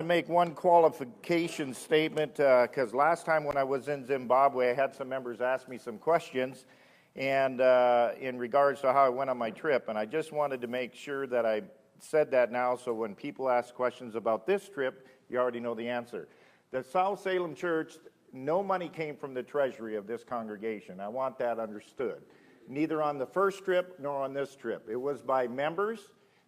make one qualification statement because last time when I was in Zimbabwe, I had some members ask me some questions and in regards to how I went on my trip, and I just wanted to make sure that I said that now so when people ask questions about this trip, you already know the answer. The South Salem Church, no money came from the treasury of this congregation. I want that understood. Neither on the first trip nor on this trip. It was by members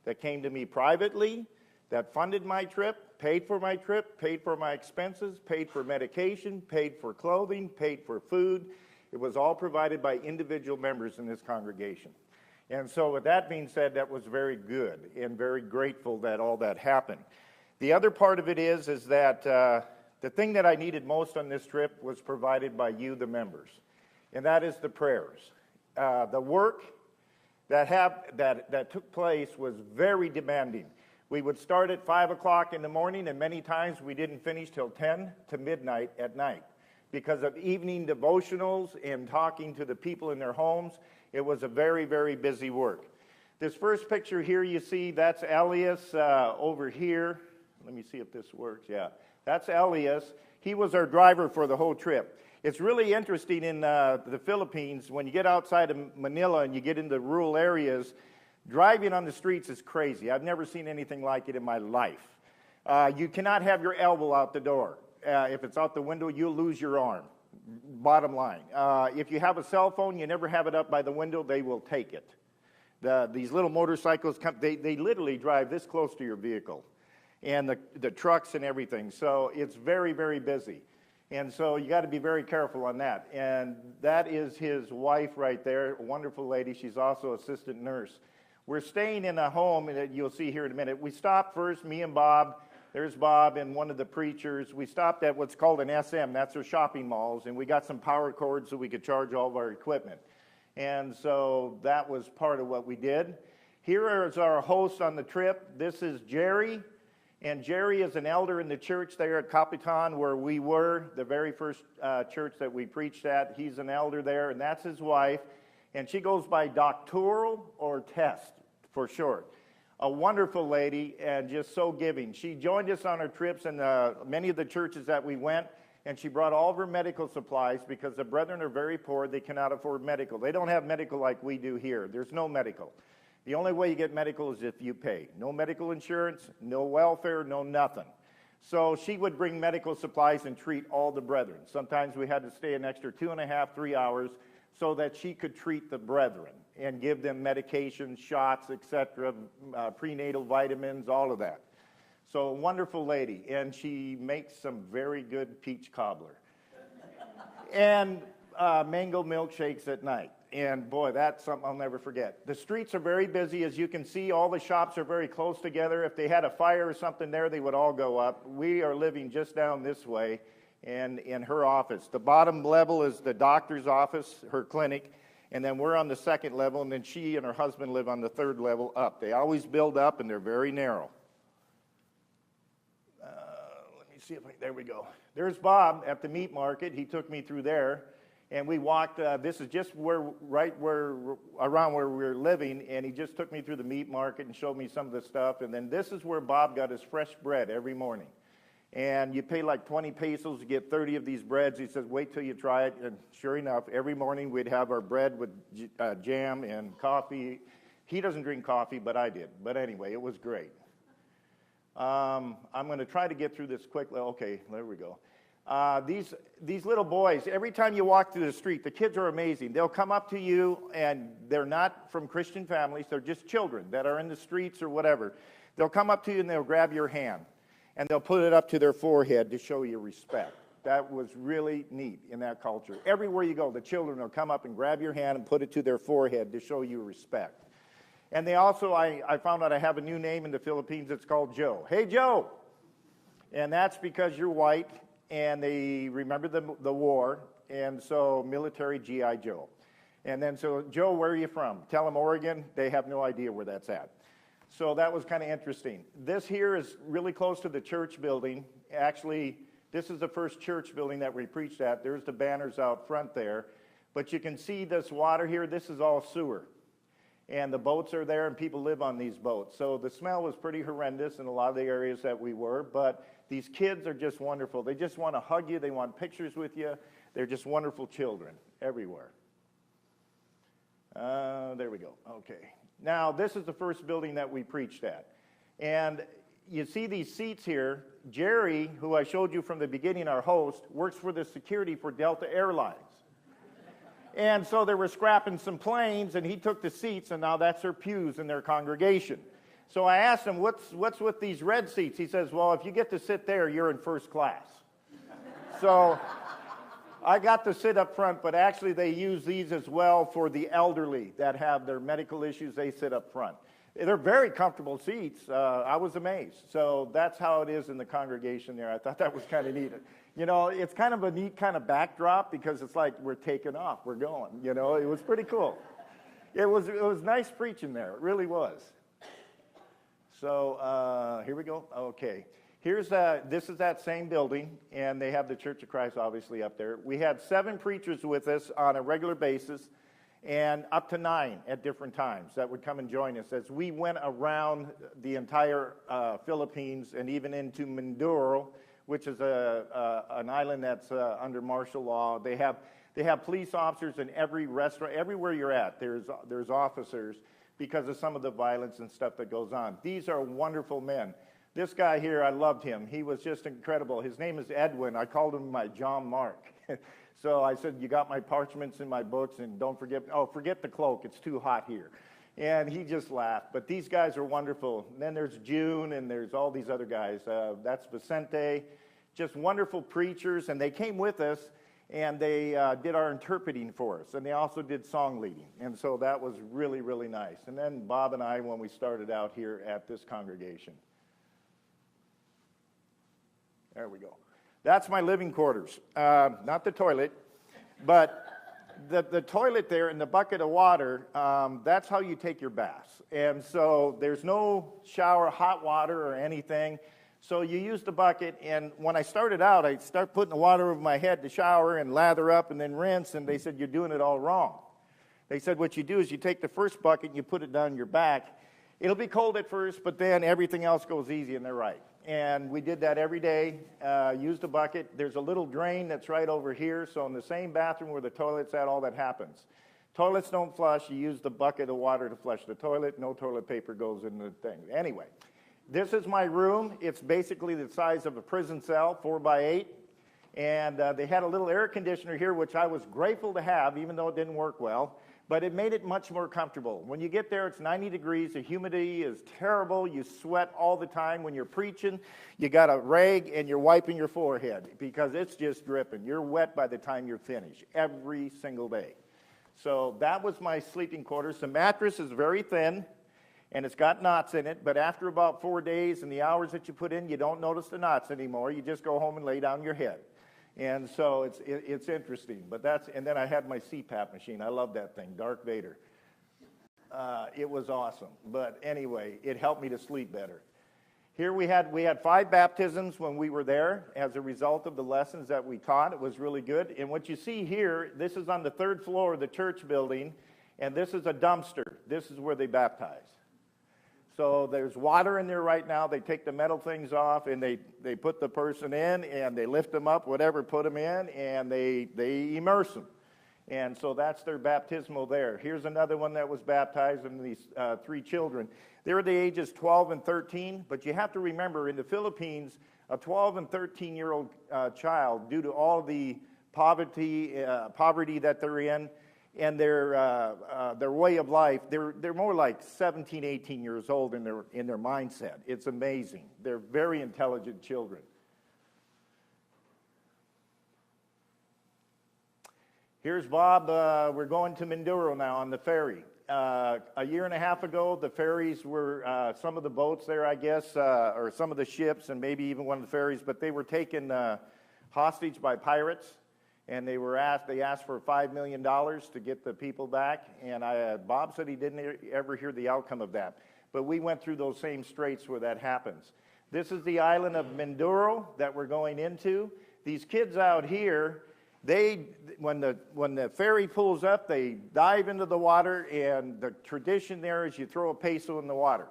that came to me privately, that funded my trip, paid for my trip, paid for my expenses, paid for medication, paid for clothing, paid for food. It was all provided by individual members in this congregation. And so with that being said, that was very good and very grateful that all that happened. The other part of it is that the thing that I needed most on this trip was provided by you, the members, and that is the prayers. The work that took place was very demanding. We would start at 5 o'clock in the morning, and many times we didn't finish till 10 to midnight at night. Because of evening devotionals and talking to the people in their homes, it was a very, very busy work. This first picture here you see, that's Elias over here. Let me see if this works. Yeah, that's Elias. He was our driver for the whole trip. It's really interesting in the Philippines, when you get outside of Manila and you get into rural areas, driving on the streets is crazy. I've never seen anything like it in my life. You cannot have your elbow out the door. If it's out the window, you'll lose your arm. Bottom line. If you have a cell phone, you never have it up by the window, they will take it. These little motorcycles, they literally drive this close to your vehicle. And the trucks and everything. So it's very, very busy. And so you got to be very careful on that. And that is his wife right there, a wonderful lady. She's also assistant nurse. We're staying in a home that you'll see here in a minute. We stopped first, me and Bob. There's Bob and one of the preachers. We stopped at what's called an SM. That's their shopping malls. And we got some power cords so we could charge all of our equipment. And so that was part of what we did. Here is our host on the trip. This is Jerry. And Jerry is an elder in the church there at Capitan where we were, the very first church that we preached at. He's an elder there, and that's his wife. And she goes by Doctoral or Test for short. A wonderful lady and just so giving. She joined us on our trips in many of the churches that we went, and she brought all of her medical supplies because the brethren are very poor. They cannot afford medical. They don't have medical like we do here. There's no medical. The only way you get medical is if you pay. No medical insurance, no welfare, no nothing. So she would bring medical supplies and treat all the brethren. Sometimes we had to stay an extra 2.5, 3 hours so that she could treat the brethren and give them medications, shots, etc., prenatal vitamins, all of that. So a wonderful lady, and she makes some very good peach cobbler. And mango milkshakes at night. And boy, that's something I'll never forget. The streets are very busy. As you can see, all the shops are very close together. If they had a fire or something there, they would all go up. We are living just down this way and in her office. The bottom level is the doctor's office, her clinic, and then we're on the second level, and then she and her husband live on the third level up. They always build up, and they're very narrow. Let me see if there we go. There's Bob at the meat market. He took me through there. And we walked, this is just around where we were living, and he just took me through the meat market and showed me some of the stuff. And then this is where Bob got his fresh bread every morning. And you pay like 20 pesos to get 30 of these breads. He says, wait till you try it. And sure enough, every morning we'd have our bread with jam and coffee. He doesn't drink coffee, but I did. But anyway, it was great. I'm going to try to get through this quickly. Okay, there we go. These little boys, every time you walk through the street, the kids are amazing. They'll come up to you, and they're not from Christian families. They're just children that are in the streets or whatever. They'll come up to you, and they'll grab your hand, and they'll put it up to their forehead to show you respect. That was really neat in that culture. Everywhere you go, the children will come up and grab your hand and put it to their forehead to show you respect. And they also, I found out I have a new name in the Philippines. It's called Joe. Hey, Joe! And that's because you're white. And they remember the war, and so military G.I. Joe. And then, so, Joe, where are you from? Tell them Oregon. They have no idea where that's at. So that was kind of interesting. This here is really close to the church building. Actually, this is the first church building that we preached at. There's the banners out front there. But you can see this water here. This is all sewer. and the boats are there, and people live on these boats. So the smell was pretty horrendous in a lot of the areas that we were, but these kids are just wonderful. They just want to hug you. They want pictures with you. They're just wonderful children everywhere. There we go. Okay. Now, this is the first building that we preached at. And you see these seats here. Jerry, who I showed you from the beginning, our host, works for the security for Delta Airlines. And so they were scrapping some planes, and he took the seats, and now that's their pews in their congregation. So I asked him, what's with these red seats? He says, well, if you get to sit there, you're in first class. So I got to sit up front, but actually they use these as well for the elderly that have their medical issues. They sit up front. They're very comfortable seats. I was amazed. So that's how it is in the congregation there. I thought that was kind of neat. You know, it's kind of a neat kind of backdrop because it's like we're taking off, we're going. You know, it was pretty cool. It was nice preaching there. It really was. So here we go. Okay. This is that same building, and they have the Church of Christ obviously up there. We had 7 preachers with us on a regular basis, and up to 9 at different times that would come and join us as we went around the entire Philippines and even into Mindoro, which is an island that's under martial law. They have police officers in every restaurant, everywhere you're at. There's officers because of some of the violence and stuff that goes on. These are wonderful men. This guy here, I loved him. He was just incredible. His name is Edwin. I called him my John Mark. So I said, you got my parchments in my books, and don't forget, forget the cloak. It's too hot here. And he just laughed. But these guys are wonderful. And then there's June, and there's all these other guys. That's Vicente. Just wonderful preachers. And they came with us, and they did our interpreting for us. And they also did song leading. And so that was really, really nice. And then Bob and I, when we started out here at this congregation. There we go. That's my living quarters. Not the toilet, but the toilet there and the bucket of water, that's how you take your baths. And so there's no shower, hot water or anything. So you use the bucket, and when I started out, I start putting the water over my head to shower and lather up and then rinse, and they said, you're doing it all wrong. They said what you do is you take the first bucket and you put it down your back. It'll be cold at first, but then everything else goes easy, and they're right. And we did that every day, used a bucket. There's a little drain that's right over here, so in the same bathroom where the toilet's at, all that happens. Toilets don't flush. You use the bucket of water to flush the toilet. No toilet paper goes in the thing. Anyway, this is my room. It's basically the size of a prison cell, 4 by 8. And they had a little air conditioner here, which I was grateful to have, even though it didn't work well. But it made it much more comfortable. When you get there, it's 90 degrees. The humidity is terrible. You sweat all the time when you're preaching. You got a rag, and you're wiping your forehead because it's just dripping. You're wet by the time you're finished every single day. So that was my sleeping quarters. The mattress is very thin, and it's got knots in it. But after about 4 days and the hours that you put in, you don't notice the knots anymore. You just go home and lay down your head. And so it's interesting, and then I had my CPAP machine. I love that thing, Darth Vader. It was awesome, but anyway, it helped me to sleep better. Here we had 5 baptisms when we were there as a result of the lessons that we taught. It was really good. And what you see here, this is on the 3rd floor of the church building, and this is a dumpster. This is where they baptize. So there's water in there right now. They take the metal things off, and they put the person in, and they lift them up, whatever, put them in, and they immerse them. And so that's their baptismal there. Here's another one that was baptized, and these 3 children. They're the ages 12 and 13, but you have to remember, in the Philippines, a 12 and 13-year-old child, due to all the poverty that they're in, and their way of life, they're more like 17, 18 years old in their mindset. It's amazing. They're very intelligent children. Here's Bob. We're going to Mindoro now on the ferry. A year and a half ago, the ferries were, some of the boats there, I guess, or some of the ships, and maybe even one of the ferries, but they were taken hostage by pirates. And they asked for $5 million to get the people back. And Bob said he didn't ever hear the outcome of that. But we went through those same straits where that happens. This is the island of Mindoro that we're going into. These kids out here, When the ferry pulls up, they dive into the water, and the tradition there is you throw a peso in the water.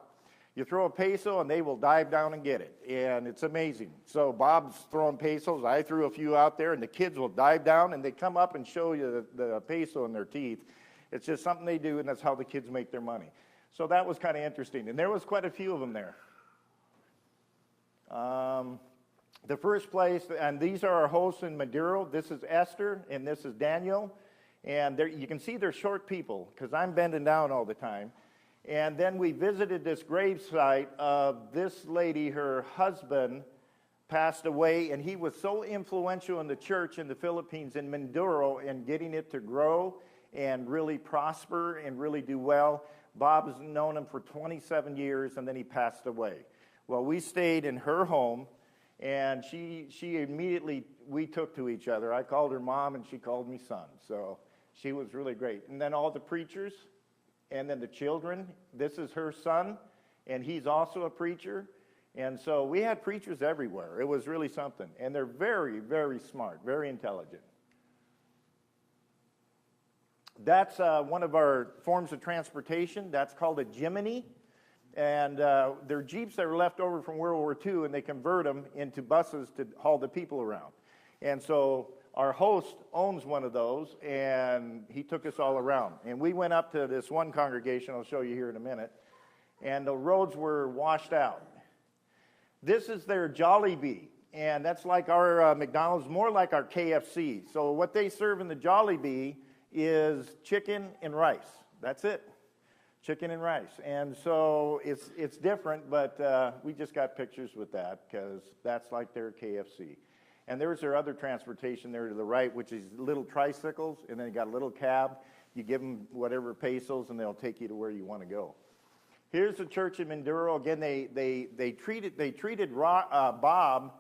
You throw a peso, and they will dive down and get it, and it's amazing. So Bob's throwing pesos. I threw a few out there, and the kids will dive down, and they come up and show you the peso in their teeth. It's just something they do, and that's how the kids make their money. So that was kind of interesting, and there was quite a few of them there. The first place, and these are our hosts in Maduro. This is Esther, and this is Daniel. And you can see they're short people, because I'm bending down all the time. And then we visited this grave site of this lady. Her husband passed away, and he was so influential in the church in the Philippines, in Mindoro, in getting it to grow and really prosper and really do well. Bob has known him for 27 years, and then he passed away. Well, we stayed in her home, and she immediately, we took to each other. I called her mom, and she called me son. So she was really great. And then all the preachers, and then the children. This is her son, and he's also a preacher. And so we had preachers everywhere. It was really something. And they're very, very smart, very intelligent. That's one of our forms of transportation. That's called a Jimny. And they're Jeeps that were left over from World War II, and they convert them into buses to haul the people around. And so our host owns one of those, and he took us all around. And we went up to this one congregation, I'll show you here in a minute, and the roads were washed out. This is their Jollibee, and that's like our McDonald's, more like our KFC. So what they serve in the Jollibee is chicken and rice. That's it. Chicken and rice. And so it's different, but we just got pictures with that because that's like their KFC. And there's their other transportation there to the right, which is little tricycles, and then you got a little cab. You give them whatever pesos, and they'll take you to where you want to go. Here's the church in Mindoro. Again, they treated Bob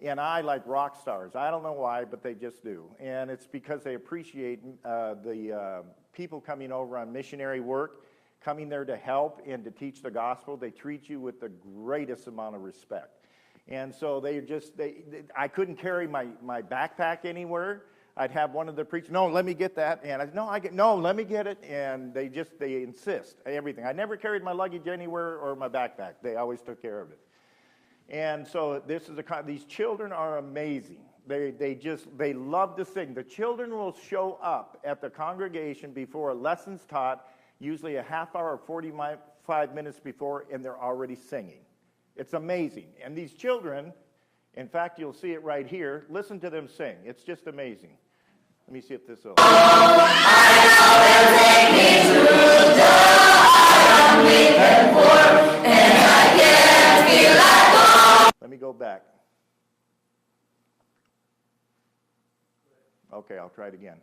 and I like rock stars. I don't know why, but they just do. And it's because they appreciate the people coming over on missionary work, coming there to help and to teach the gospel. They treat you with the greatest amount of respect. And so I couldn't carry my backpack anywhere. I'd have one of the preachers, no, let me get that. And no, let me get it. And they insist, everything. I never carried my luggage anywhere or my backpack. They always took care of it. And so these children are amazing. They love to sing. The children will show up at the congregation before a lesson's taught, usually a half hour or 45 minutes before, and they're already singing. It's amazing. And these children, in fact, you'll see it right here. Listen to them sing. It's just amazing. Let me see if this will. Let me go back. Okay, I'll try it again.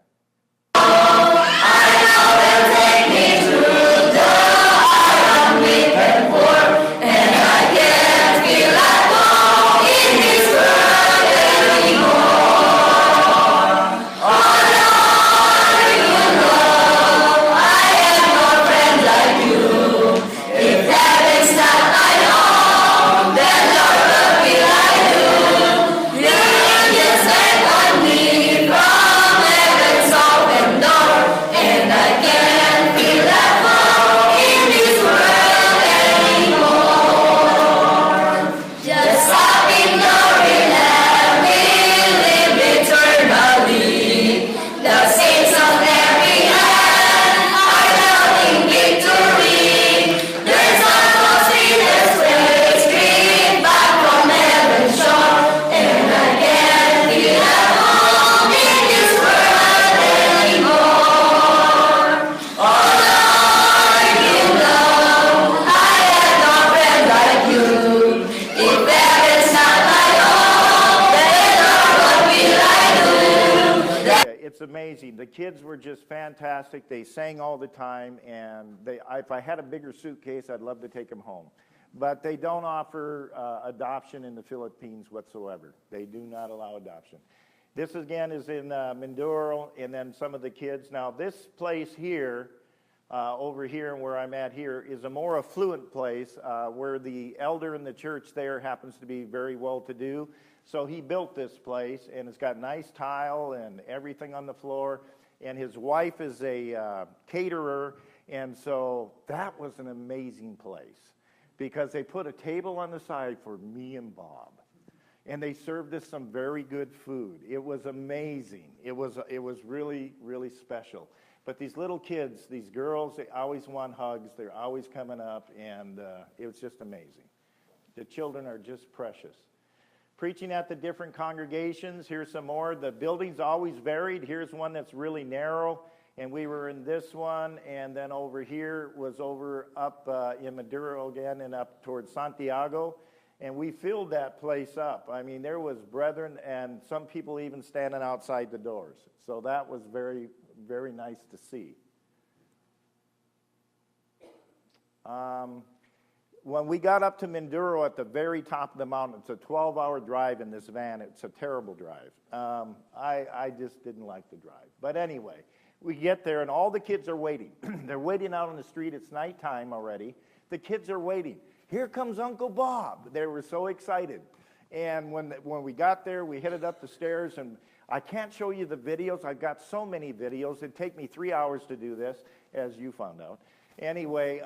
It's amazing. The kids were just fantastic. They sang all the time, and if I had a bigger suitcase, I'd love to take them home. But they don't offer adoption in the Philippines whatsoever. They do not allow adoption. This, again, is in Mindoro, and then some of the kids. Now, this place here, over here and where I'm at here, is a more affluent place where the elder in the church there happens to be very well-to-do. So he built this place, and it's got nice tile and everything on the floor. And his wife is a caterer, and so that was an amazing place because they put a table on the side for me and Bob. And they served us some very good food. It was amazing. It was really, really special. But these little kids, these girls, they always want hugs. They're always coming up, and it was just amazing. The children are just precious. Preaching at the different congregations, here's some more. The buildings always varied. Here's one that's really narrow, and we were in this one, and then over here was up in Maduro again and up towards Santiago. And we filled that place up. I mean, there was brethren and some people even standing outside the doors. So that was very, very nice to see. When we got up to Minduro at the very top of the mountain, it's a 12-hour drive in this van. It's a terrible drive. I just didn't like the drive. But anyway, we get there, and all the kids are waiting. They're waiting out on the street. It's nighttime already. The kids are waiting. Here comes Uncle Bob. They were so excited. And when we got there, we headed up the stairs, and I can't show you the videos. I've got so many videos. It'd take me 3 hours to do this, as you found out. Anyway,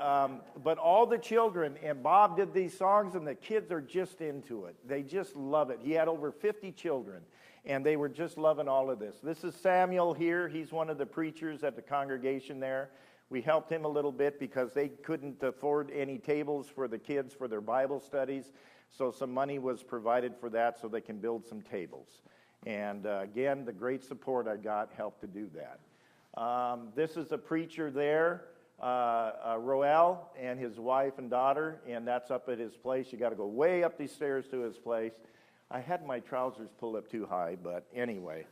but all the children, and Bob did these songs, and the kids are just into it. They just love it. He had over 50 children, and they were just loving all of this. This is Samuel here. He's one of the preachers at the congregation there. We helped him a little bit because they couldn't afford any tables for the kids for their Bible studies. So some money was provided for that so they can build some tables. And again, the great support I got helped to do that. This is a preacher there, Roel, and his wife and daughter, and that's up at his place. You got to go way up these stairs to his place. I had my trousers pulled up too high, but anyway.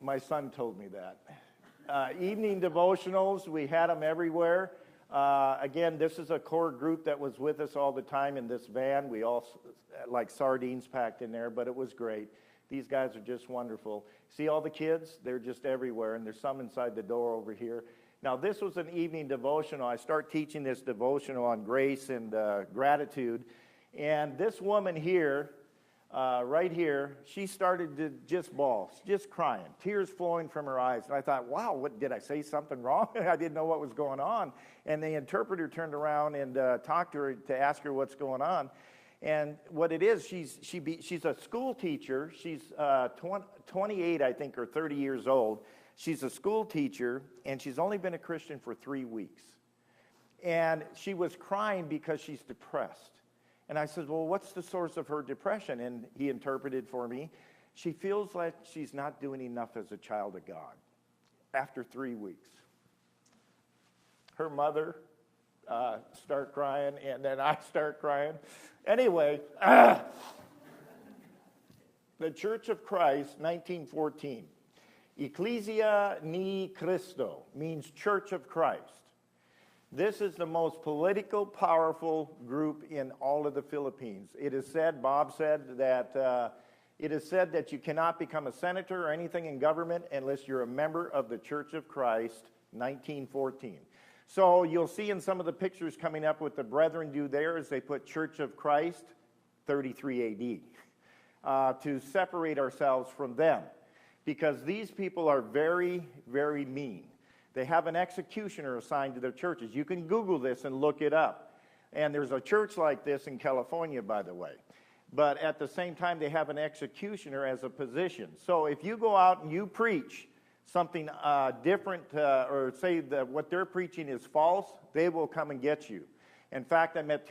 My son told me that. Evening devotionals, we had them everywhere. Again, this is a core group that was with us all the time in this van. We all, like sardines packed in there, but it was great. These guys are just wonderful. See all the kids? They're just everywhere, and there's some inside the door over here. Now, this was an evening devotional. I start teaching this devotional on grace and gratitude, and this woman here, right here, she started to just bawl, just crying, tears flowing from her eyes. And I thought, wow, what did I say something wrong? I didn't know what was going on. And the interpreter turned around and talked to her to ask her what's going on. And what it is, she's a school teacher. She's 28, I think, or 30 years old. She's a school teacher, and she's only been a Christian for 3 weeks. And she was crying because she's depressed. And I said, well, what's the source of her depression? And he interpreted for me. She feels like she's not doing enough as a child of God after 3 weeks. Her mother start crying, and then I start crying. Anyway, the Church of Christ, 1914. Ecclesia ni Christo means Church of Christ. This is the most political, powerful group in all of the Philippines. It is said, Bob said, that it is said that you cannot become a senator or anything in government unless you're a member of the Church of Christ, 1914. So you'll see in some of the pictures coming up what the brethren do there is they put Church of Christ, 33 AD, to separate ourselves from them. Because these people are very, very mean. They have an executioner assigned to their churches. You can Google this and look it up. And there's a church like this in California, by the way. But at the same time, they have an executioner as a position. So if you go out and you preach something different, or say that what they're preaching is false, they will come and get you. In fact, I met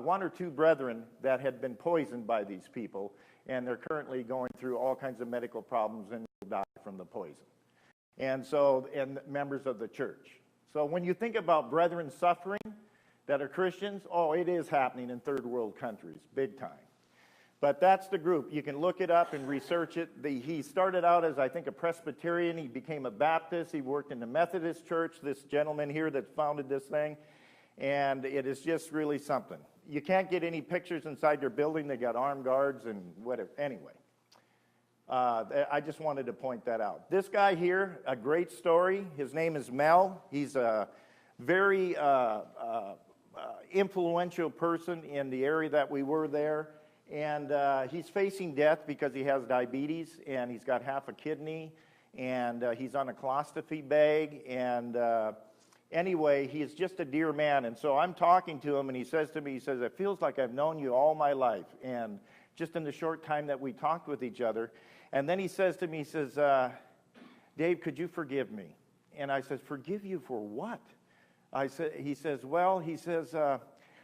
one or two brethren that had been poisoned by these people, and they're currently going through all kinds of medical problems and will die from the poison. And members of the church. So when you think about brethren suffering that are Christians, it is happening in third world countries, big time. But that's the group. You can look it up and research it. He started out as, I think, a Presbyterian. He became a Baptist. He worked in the Methodist church, this gentleman here that founded this thing. And it is just really something. You can't get any pictures inside their building. They got armed guards and whatever. Anyway. I just wanted to point that out. This guy here, a great story. His name is Mel. He's a very influential person in the area that we were there. And he's facing death because he has diabetes, and he's got half a kidney, and he's on a colostomy bag, and anyway, he's just a dear man. And so I'm talking to him, and he says to me, he says, it feels like I've known you all my life, and just in the short time that we talked with each other. And then he says to me, he says, Dave, could you forgive me? And I said, forgive you for what? He says,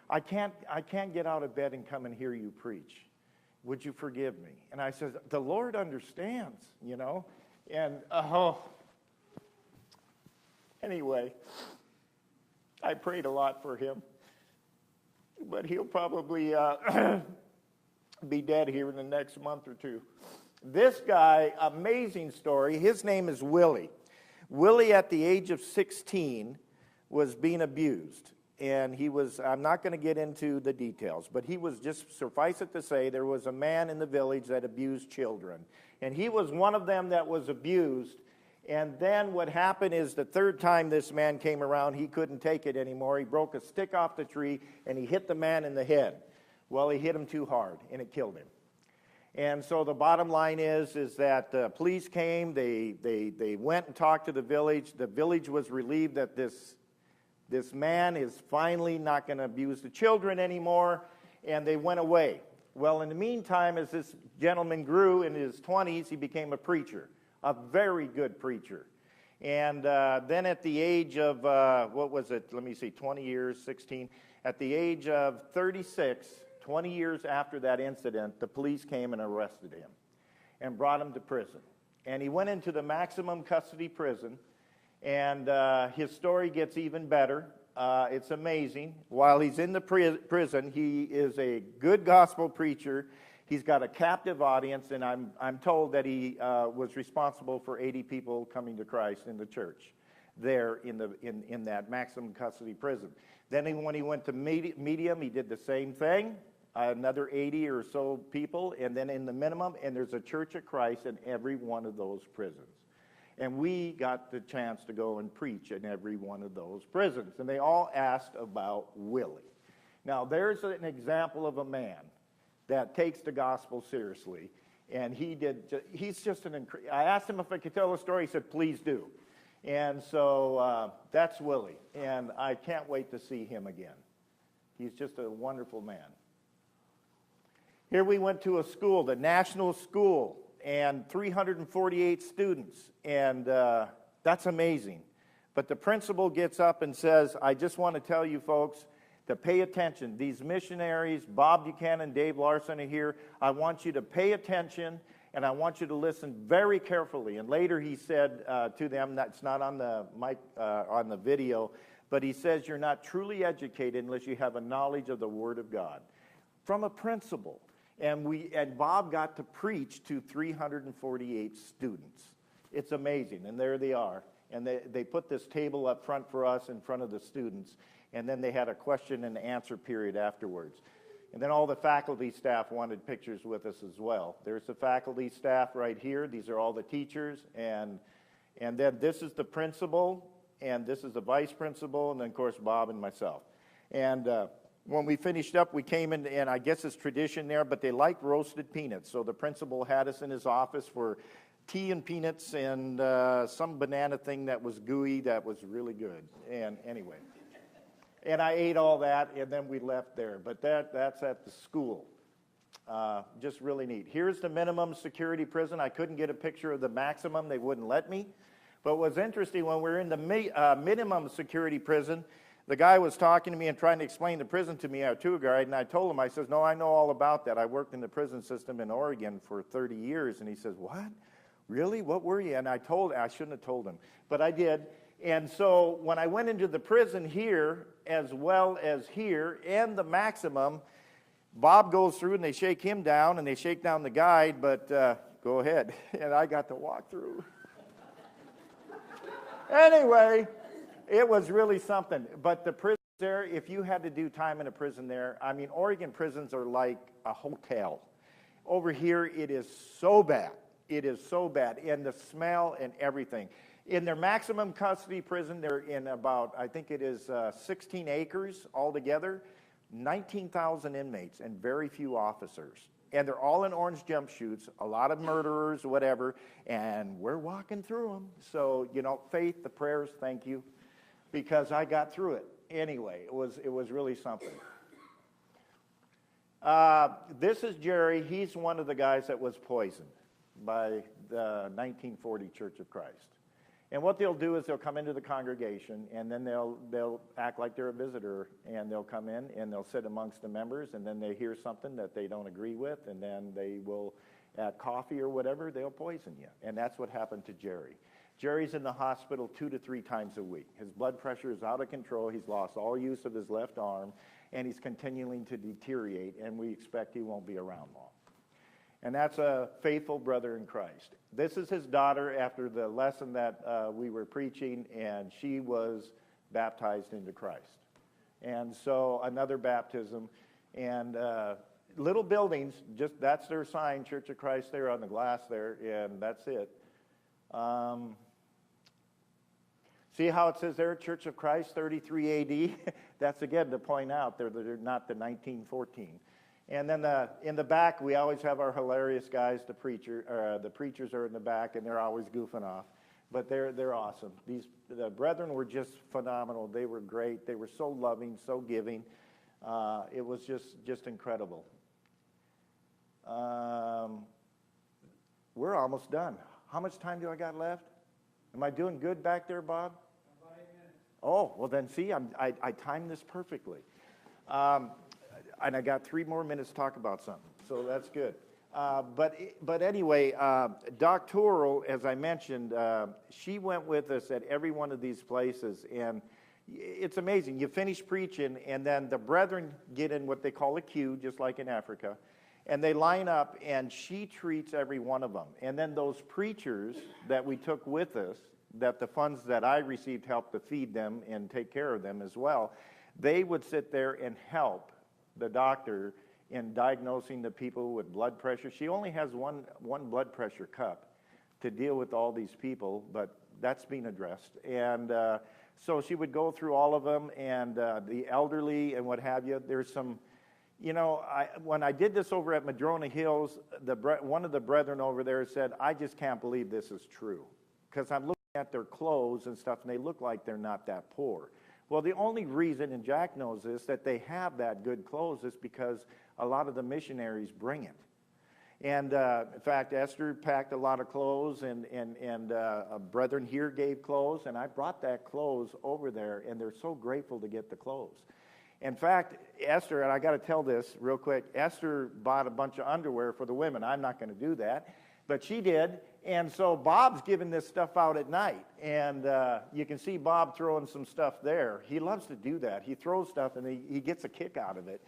I can't get out of bed and come and hear you preach. Would you forgive me? And I said, the Lord understands, you know. And anyway, I prayed a lot for him, but he'll probably be dead here in the next month or two. This guy, amazing story. His name is Willie. Willie, at the age of 16, was being abused. And he was, I'm not going to get into the details, but he was, just suffice it to say, there was a man in the village that abused children. And he was one of them that was abused. And then what happened is the third time this man came around, he couldn't take it anymore. He broke a stick off the tree, and he hit the man in the head. Well, he hit him too hard, and it killed him. And so the bottom line is that the police came. They went and talked to the village. The village was relieved that this man is finally not going to abuse the children anymore, and they went away. Well, in the meantime, as this gentleman grew in his 20s, he became a preacher, a very good preacher. And then at the age of, 20 years, 16, at the age of 36, 20 years after that incident, the police came and arrested him and brought him to prison. And he went into the maximum custody prison. And his story gets even better. It's amazing. While he's in the prison, he is a good gospel preacher. He's got a captive audience, and I'm told that he was responsible for 80 people coming to Christ in the church there in that maximum custody prison. Then when he went to medium, he did the same thing. Another 80 or so people, and then in the minimum, and there's a Church of Christ in every one of those prisons. And we got the chance to go and preach in every one of those prisons. And they all asked about Willie. Now, there's an example of a man that takes the gospel seriously. And he's just I asked him if I could tell a story. He said, please do. And so that's Willie. And I can't wait to see him again. He's just a wonderful man. Here we went to a school, the National School, and 348 students, and that's amazing. But the principal gets up and says, I just want to tell you folks to pay attention. These missionaries, Bob Buchanan, Dave Larson are here. I want you to pay attention, and I want you to listen very carefully. And later he said to them, that's not on the mic, on the video, but he says you're not truly educated unless you have a knowledge of the Word of God. From a principal. And Bob got to preach to 348 students. It's amazing, and there they are. And they put this table up front for us in front of the students, and then they had a question and answer period afterwards. And then all the faculty staff wanted pictures with us as well. There's the faculty staff right here. These are all the teachers, and then this is the principal, and this is the vice principal, and then, of course, Bob and myself. And when we finished up, we came in, and I guess it's tradition there, but they like roasted peanuts. So the principal had us in his office for tea and peanuts and some banana thing that was gooey that was really good. And anyway, and I ate all that, and then we left there. But that's at the school. Just really neat. Here's the minimum security prison. I couldn't get a picture of the maximum. They wouldn't let me. But what's interesting, when we were in the minimum security prison, the guy was talking to me and trying to explain the prison to me, our tour guide, and I told him, I says, no, I know all about that. I worked in the prison system in Oregon for 30 years. And he says, what? Really? What were you? And I shouldn't have told him, but I did. And so when I went into the prison here, as well as here, and the maximum, Bob goes through and they shake him down and they shake down the guide, but go ahead. And I got to walk through. Anyway. It was really something. But the prison there, if you had to do time in a prison there, I mean, Oregon prisons are like a hotel. Over here, it is so bad. It is so bad. And the smell and everything. In their maximum custody prison, they're in about, I think it is 16 acres altogether, 19,000 inmates and very few officers. and they're all in orange jumpsuits, a lot of murderers, whatever, and we're walking through them. So, faith, the prayers, thank you, because I got through it. Anyway, it was really something. This is Jerry. He's one of the guys that was poisoned by the 1940 Church of Christ. And what they'll do is they'll come into the congregation, and then they'll act like they're a visitor, and they'll come in and they'll sit amongst the members, and then they hear something that they don't agree with, and then they will, at coffee or whatever, they'll poison you. And that's what happened to Jerry. Jerry's in the hospital 2 to 3 times a week. His blood pressure is out of control. He's lost all use of his left arm, and he's continuing to deteriorate, and we expect he won't be around long. And that's a faithful brother in Christ. This is his daughter after the lesson that we were preaching, and she was baptized into Christ. And so another baptism. And little buildings, just that's their sign, Church of Christ there on the glass there, and that's it. See how it says there, Church of Christ, 33 AD? That's, again, to point out they're not the 1914. And then in the back, we always have our hilarious guys. The preachers are in the back, and they're always goofing off. But they're awesome. The brethren were just phenomenal. They were great. They were so loving, so giving. It was just incredible. We're almost done. How much time do I got left? Am I doing good back there, Bob? About 8 minutes. Oh, well then, see, I timed this perfectly. And I got 3 more minutes to talk about something, so that's good. But anyway, doctoral, as I mentioned, she went with us at every one of these places, and it's amazing. You finish preaching, and then the brethren get in what they call a queue, just like in Africa, and they line up, and she treats every one of them. And then those preachers that we took with us, that the funds that I received helped to feed them and take care of them as well, they would sit there and help the doctor in diagnosing the people with blood pressure. She only has one blood pressure cup to deal with all these people, but that's being addressed. And so she would go through all of them, and the elderly and what have you. There's some, when I did this over at Madrona Hills, one of the brethren over there said, I just can't believe this is true, because I'm looking at their clothes and stuff, and they look like they're not that poor. Well, the only reason, and Jack knows this, that they have that good clothes is because a lot of the missionaries bring it. And in fact, Esther packed a lot of clothes, and a brethren here gave clothes, and I brought that clothes over there, and they're so grateful to get the clothes. In fact, Esther, and I got to tell this real quick, Esther bought a bunch of underwear for the women. I'm not going to do that, but she did. And so Bob's giving this stuff out at night, and you can see Bob throwing some stuff there. He loves to do that. He throws stuff, and he gets a kick out of it.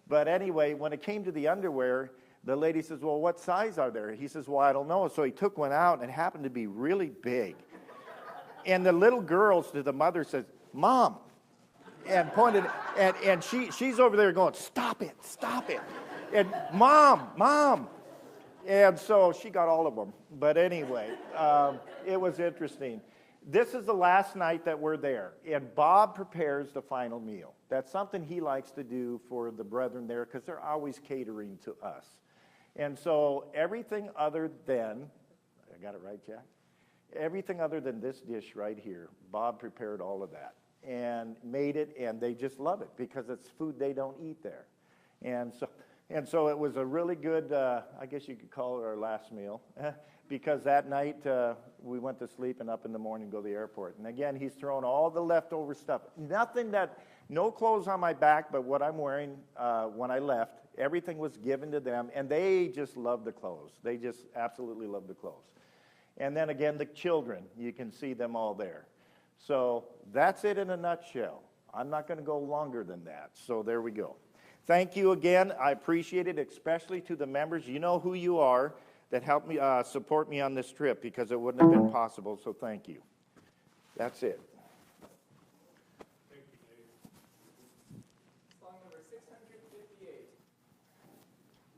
But anyway, when it came to the underwear, the lady says, well, what size are there? He says, well, I don't know. So he took one out, and it happened to be really big. And the little girls to the mother says, Mom, and pointed, and she's over there going, stop it, and Mom. And so she got all of them. But anyway, it was interesting. This is the last night that we're there, and Bob prepares the final meal. That's something he likes to do for the brethren there, because they're always catering to us. And so everything other than, I got it right, Jack? Everything other than this dish right here, Bob prepared all of that and made it, and they just love it because it's food they don't eat there. And so it was a really good, I guess you could call it our last meal, because that night we went to sleep and up in the morning go to the airport. And again, he's thrown all the leftover stuff. No clothes on my back, but what I'm wearing when I left, everything was given to them, and they just love the clothes. They just absolutely love the clothes. And then again, the children, you can see them all there. So that's it in a nutshell. I'm not going to go longer than that. So there we go. Thank you again. I appreciate it, especially to the members. You know who you are that helped me support me on this trip, because it wouldn't have been possible, so thank you. That's it. Thank you, Dave. Song number 658.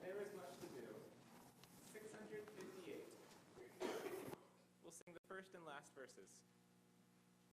There is much to do. 658. We'll sing the first and last verses.